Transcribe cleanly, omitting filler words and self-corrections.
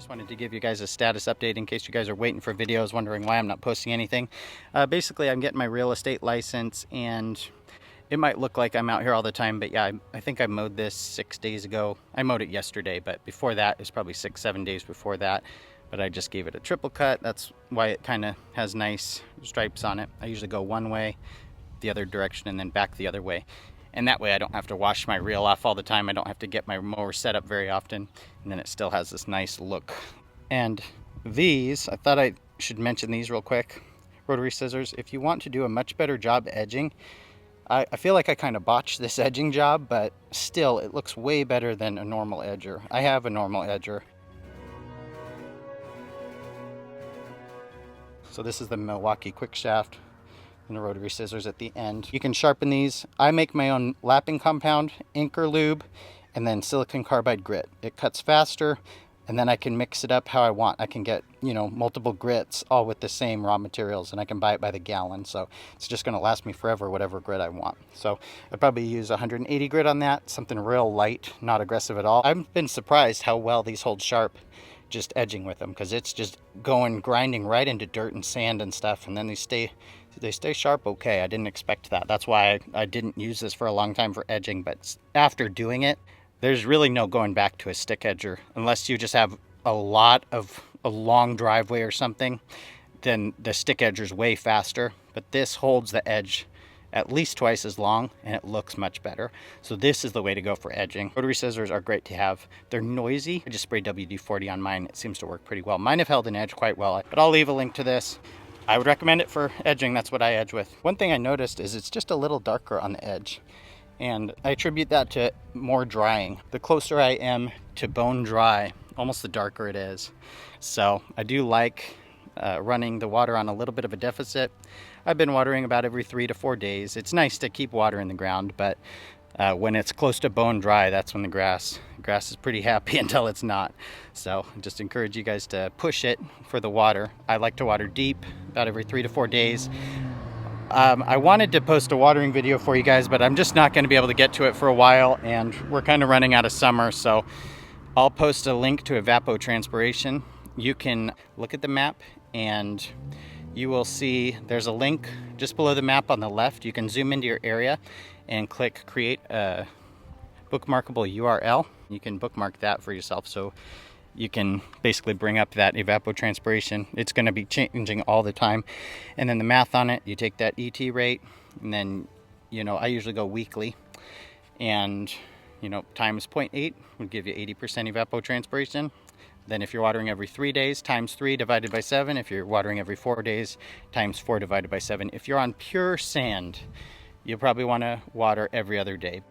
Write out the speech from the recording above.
Just wanted to give you guys a status update in case you guys are waiting for videos, wondering why I'm not posting anything. Basically, I'm getting my real estate license, and it might look like I'm out here all the time, but yeah, I think I mowed this 6 days ago. I mowed it yesterday, but before that, it's probably 6-7 days before that. But I just gave it a triple cut. That's why it kind of has nice stripes on it. I usually go one way, the other direction, and then back the other way. And that way I don't have to wash my reel off all the time. I don't have to get my mower set up very often. And then it still has this nice look. And these, I thought I should mention these real quick. Rotary scissors. If you want to do a much better job edging, I feel like I kind of botched this edging job, but still it looks way better than a normal edger. I have a normal edger. So this is the Milwaukee quick shaft and the rotary scissors at the end. You can sharpen these. I make my own lapping compound, Anchor lube, and then silicon carbide grit. It cuts faster, and then I can mix it up how I want. I can get, multiple grits all with the same raw materials, and I can buy it by the gallon. So it's just gonna last me forever, whatever grit I want. So I'd probably use 180 grit on that, something real light, not aggressive at all. I've been surprised how well these hold sharp just edging with them, because it's just grinding right into dirt and sand and stuff, and then they stay sharp okay. I didn't expect that. That's why I didn't use this for a long time for edging, but after doing it, there's really no going back to a stick edger unless you just have a long driveway or something. Then the stick edger's way faster, but this holds the edge at least twice as long, and it looks much better. So this is the way to go for edging. Rotary scissors are great to have. They're noisy. I just sprayed WD-40 on mine. It seems to work pretty well. Mine have held an edge quite well, but I'll leave a link to this. I would recommend it for edging. That's what I edge with. One thing I noticed is it's just a little darker on the edge, and I attribute that to more drying. The closer I am to bone dry, almost the darker it is. So I do like running the water on a little bit of a deficit. I've been watering about every 3 to 4 days. It's nice to keep water in the ground, but when it's close to bone dry, that's when the grass is pretty happy until it's not. So I just encourage you guys to push it for the water. I like to water deep, about every 3 to 4 days. I wanted to post a watering video for you guys, but I'm just not going to be able to get to it for a while, and we're kind of running out of summer, so I'll post a link to Evapotranspiration. You can look at the map, and you will see there's a link just below the map on the left. You can zoom into your area and click create a bookmarkable URL. You can bookmark that for yourself, so you can basically bring up that evapotranspiration. It's going to be changing all the time. And then the math on it, you take that ET rate, and then, I usually go weekly, and, times 0.8 would give you 80% evapotranspiration. Then if you're watering every 3 days, times 3 divided by 7. If you're watering every 4 days, times 4 divided by 7. If you're on pure sand, you'll probably want to water every other day.